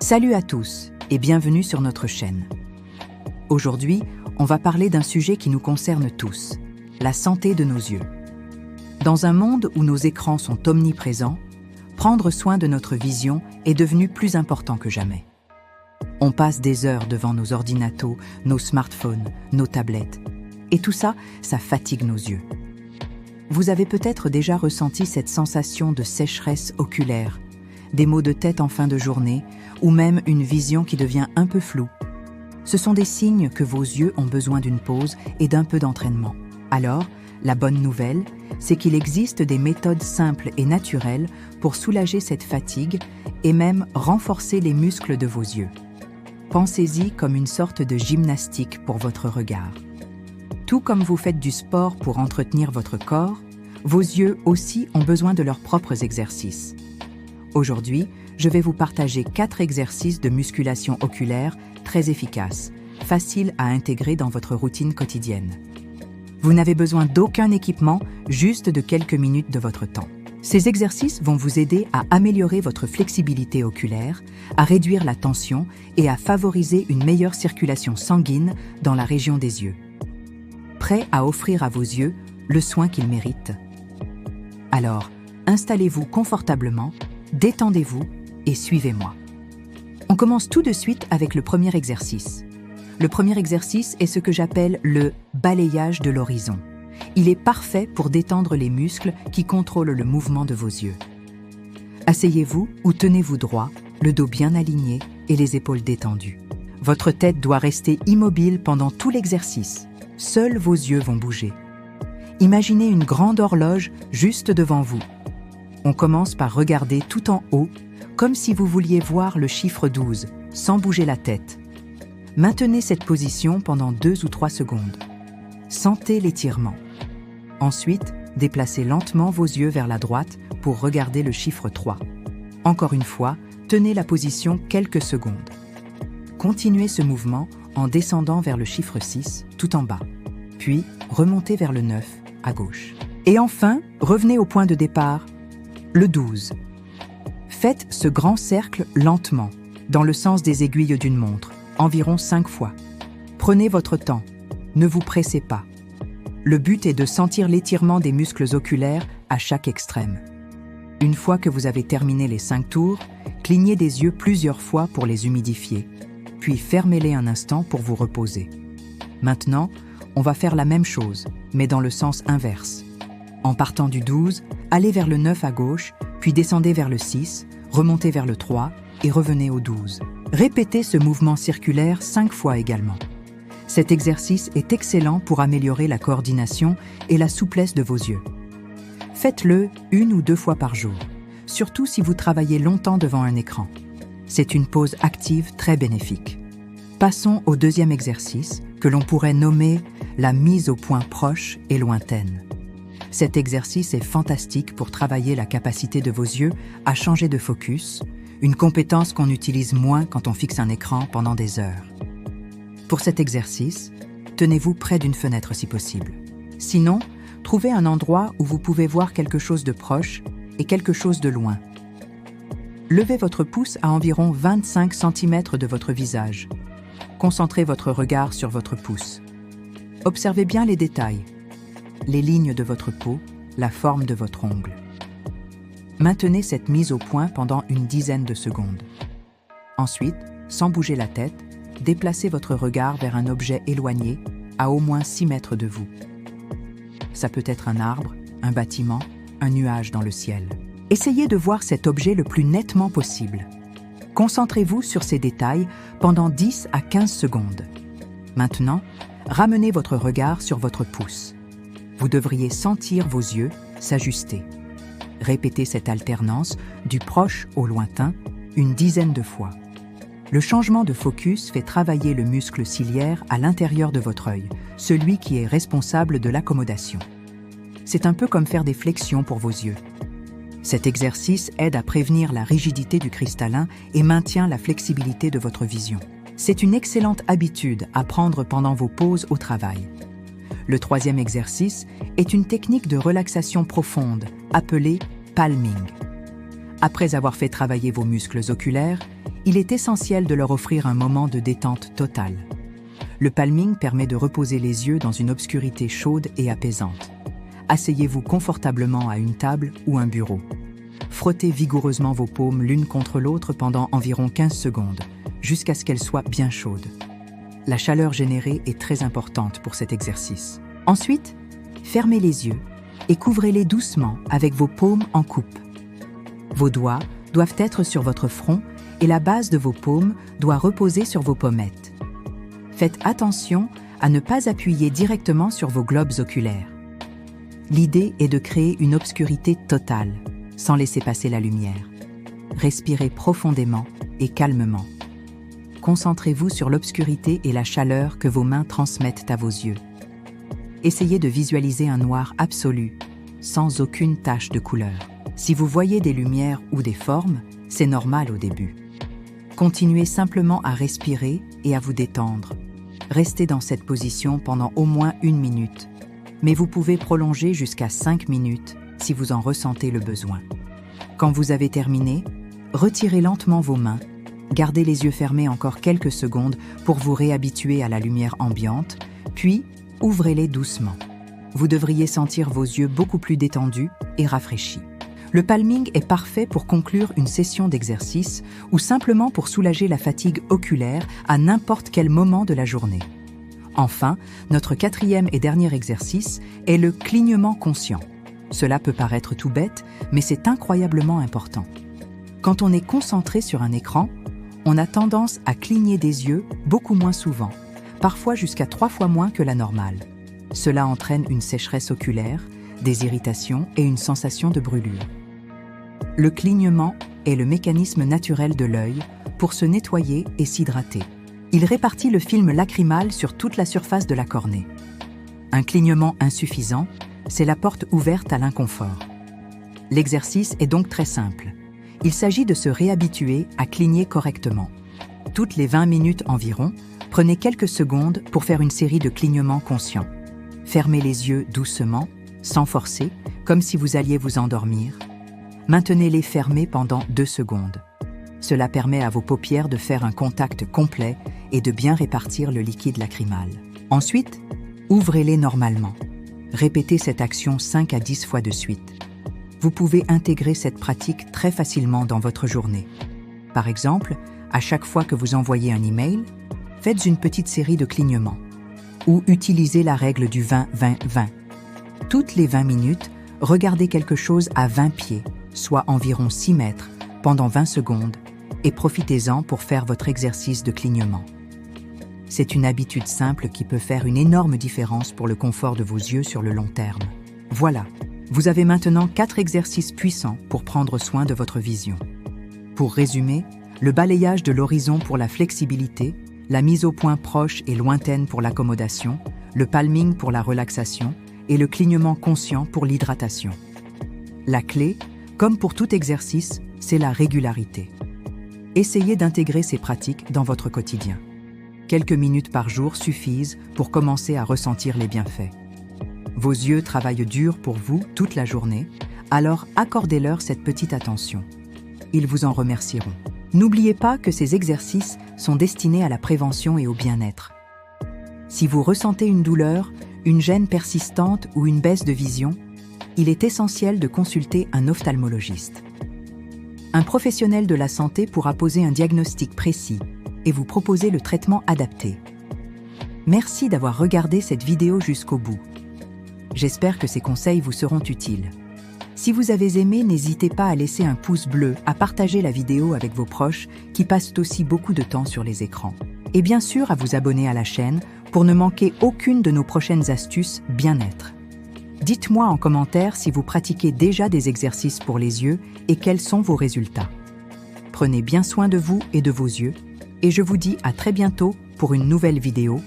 Salut à tous et bienvenue sur notre chaîne. Aujourd'hui, on va parler d'un sujet qui nous concerne tous, la santé de nos yeux. Dans un monde où nos écrans sont omniprésents, prendre soin de notre vision est devenu plus important que jamais. On passe des heures devant nos ordinateurs, nos smartphones, nos tablettes. Et tout ça, ça fatigue nos yeux. Vous avez peut-être déjà ressenti cette sensation de sécheresse oculaire, des maux de tête en fin de journée, ou même une vision qui devient un peu floue. Ce sont des signes que vos yeux ont besoin d'une pause et d'un peu d'entraînement. Alors, la bonne nouvelle, c'est qu'il existe des méthodes simples et naturelles pour soulager cette fatigue et même renforcer les muscles de vos yeux. Pensez-y comme une sorte de gymnastique pour votre regard. Tout comme vous faites du sport pour entretenir votre corps, vos yeux aussi ont besoin de leurs propres exercices. Aujourd'hui, je vais vous partager 4 exercices de musculation oculaire très efficaces, faciles à intégrer dans votre routine quotidienne. Vous n'avez besoin d'aucun équipement, juste de quelques minutes de votre temps. Ces exercices vont vous aider à améliorer votre flexibilité oculaire, à réduire la tension et à favoriser une meilleure circulation sanguine dans la région des yeux. Prêt à offrir à vos yeux le soin qu'ils méritent? Alors, installez-vous confortablement, détendez-vous et suivez-moi. On commence tout de suite avec le premier exercice. Le premier exercice est ce que j'appelle le balayage de l'horizon. Il est parfait pour détendre les muscles qui contrôlent le mouvement de vos yeux. Asseyez-vous ou tenez-vous droit, le dos bien aligné et les épaules détendues. Votre tête doit rester immobile pendant tout l'exercice. Seuls vos yeux vont bouger. Imaginez une grande horloge juste devant vous. On commence par regarder tout en haut, comme si vous vouliez voir le chiffre 12, sans bouger la tête. Maintenez cette position pendant 2 ou 3 secondes. Sentez l'étirement. Ensuite, déplacez lentement vos yeux vers la droite pour regarder le chiffre 3. Encore une fois, tenez la position quelques secondes. Continuez ce mouvement en descendant vers le chiffre 6, tout en bas. Puis, remontez vers le 9, à gauche. Et enfin, revenez au point de départ, le 12. Faites ce grand cercle lentement, dans le sens des aiguilles d'une montre, environ 5 fois. Prenez votre temps, ne vous pressez pas. Le but est de sentir l'étirement des muscles oculaires à chaque extrême. Une fois que vous avez terminé les 5 tours, clignez des yeux plusieurs fois pour les humidifier, puis fermez-les un instant pour vous reposer. Maintenant, on va faire la même chose, mais dans le sens inverse. En partant du 12, allez vers le 9 à gauche, puis descendez vers le 6, remontez vers le 3 et revenez au 12. Répétez ce mouvement circulaire 5 fois également. Cet exercice est excellent pour améliorer la coordination et la souplesse de vos yeux. Faites-le 1 ou 2 fois par jour, surtout si vous travaillez longtemps devant un écran. C'est une pause active très bénéfique. Passons au deuxième exercice, que l'on pourrait nommer la mise au point proche et lointaine. Cet exercice est fantastique pour travailler la capacité de vos yeux à changer de focus, une compétence qu'on utilise moins quand on fixe un écran pendant des heures. Pour cet exercice, tenez-vous près d'une fenêtre si possible. Sinon, trouvez un endroit où vous pouvez voir quelque chose de proche et quelque chose de loin. Levez votre pouce à environ 25 cm de votre visage. Concentrez votre regard sur votre pouce. Observez bien les détails, les lignes de votre peau, la forme de votre ongle. Maintenez cette mise au point pendant une dizaine de secondes. Ensuite, sans bouger la tête, déplacez votre regard vers un objet éloigné, à au moins 6 mètres de vous. Ça peut être un arbre, un bâtiment, un nuage dans le ciel. Essayez de voir cet objet le plus nettement possible. Concentrez-vous sur ces détails pendant 10 à 15 secondes. Maintenant, ramenez votre regard sur votre pouce. Vous devriez sentir vos yeux s'ajuster. Répétez cette alternance du proche au lointain une dizaine de fois. Le changement de focus fait travailler le muscle ciliaire à l'intérieur de votre œil, celui qui est responsable de l'accommodation. C'est un peu comme faire des flexions pour vos yeux. Cet exercice aide à prévenir la rigidité du cristallin et maintient la flexibilité de votre vision. C'est une excellente habitude à prendre pendant vos pauses au travail. Le troisième exercice est une technique de relaxation profonde, appelée palming. Après avoir fait travailler vos muscles oculaires, il est essentiel de leur offrir un moment de détente totale. Le palming permet de reposer les yeux dans une obscurité chaude et apaisante. Asseyez-vous confortablement à une table ou un bureau. Frottez vigoureusement vos paumes l'une contre l'autre pendant environ 15 secondes, jusqu'à ce qu'elles soient bien chaudes. La chaleur générée est très importante pour cet exercice. Ensuite, fermez les yeux et couvrez-les doucement avec vos paumes en coupe. Vos doigts doivent être sur votre front et la base de vos paumes doit reposer sur vos pommettes. Faites attention à ne pas appuyer directement sur vos globes oculaires. L'idée est de créer une obscurité totale, sans laisser passer la lumière. Respirez profondément et calmement. Concentrez-vous sur l'obscurité et la chaleur que vos mains transmettent à vos yeux. Essayez de visualiser un noir absolu, sans aucune tache de couleur. Si vous voyez des lumières ou des formes, c'est normal au début. Continuez simplement à respirer et à vous détendre. Restez dans cette position pendant au moins 1 minute, mais vous pouvez prolonger jusqu'à 5 minutes si vous en ressentez le besoin. Quand vous avez terminé, retirez lentement vos mains, gardez les yeux fermés encore quelques secondes pour vous réhabituer à la lumière ambiante, puis ouvrez-les doucement. Vous devriez sentir vos yeux beaucoup plus détendus et rafraîchis. Le palming est parfait pour conclure une session d'exercice ou simplement pour soulager la fatigue oculaire à n'importe quel moment de la journée. Enfin, notre 4e et dernier exercice est le clignement conscient. Cela peut paraître tout bête, mais c'est incroyablement important. Quand on est concentré sur un écran, on a tendance à cligner des yeux beaucoup moins souvent, parfois jusqu'à 3 fois moins que la normale. Cela entraîne une sécheresse oculaire, des irritations et une sensation de brûlure. Le clignement est le mécanisme naturel de l'œil pour se nettoyer et s'hydrater. Il répartit le film lacrymal sur toute la surface de la cornée. Un clignement insuffisant, c'est la porte ouverte à l'inconfort. L'exercice est donc très simple. Il s'agit de se réhabituer à cligner correctement. Toutes les 20 minutes environ, prenez quelques secondes pour faire une série de clignements conscients. Fermez les yeux doucement, sans forcer, comme si vous alliez vous endormir. Maintenez-les fermés pendant 2 secondes. Cela permet à vos paupières de faire un contact complet et de bien répartir le liquide lacrymal. Ensuite, ouvrez-les normalement. Répétez cette action 5 à 10 fois de suite. Vous pouvez intégrer cette pratique très facilement dans votre journée. Par exemple, à chaque fois que vous envoyez un email, faites une petite série de clignements. Ou utilisez la règle du 20-20-20. Toutes les 20 minutes, regardez quelque chose à 20 pieds, soit environ 6 mètres, pendant 20 secondes, et profitez-en pour faire votre exercice de clignement. C'est une habitude simple qui peut faire une énorme différence pour le confort de vos yeux sur le long terme. Voilà, vous avez maintenant 4 exercices puissants pour prendre soin de votre vision. Pour résumer, le balayage de l'horizon pour la flexibilité, la mise au point proche et lointaine pour l'accommodation, le palming pour la relaxation et le clignement conscient pour l'hydratation. La clé, comme pour tout exercice, c'est la régularité. Essayez d'intégrer ces pratiques dans votre quotidien. Quelques minutes par jour suffisent pour commencer à ressentir les bienfaits. Vos yeux travaillent dur pour vous toute la journée, alors accordez-leur cette petite attention. Ils vous en remercieront. N'oubliez pas que ces exercices sont destinés à la prévention et au bien-être. Si vous ressentez une douleur, une gêne persistante ou une baisse de vision, il est essentiel de consulter un ophtalmologiste. Un professionnel de la santé pourra poser un diagnostic précis et vous proposer le traitement adapté. Merci d'avoir regardé cette vidéo jusqu'au bout. J'espère que ces conseils vous seront utiles. Si vous avez aimé, n'hésitez pas à laisser un pouce bleu, à partager la vidéo avec vos proches qui passent aussi beaucoup de temps sur les écrans. Et bien sûr, à vous abonner à la chaîne pour ne manquer aucune de nos prochaines astuces bien-être. Dites-moi en commentaire si vous pratiquez déjà des exercices pour les yeux et quels sont vos résultats. Prenez bien soin de vous et de vos yeux, et je vous dis à très bientôt pour une nouvelle vidéo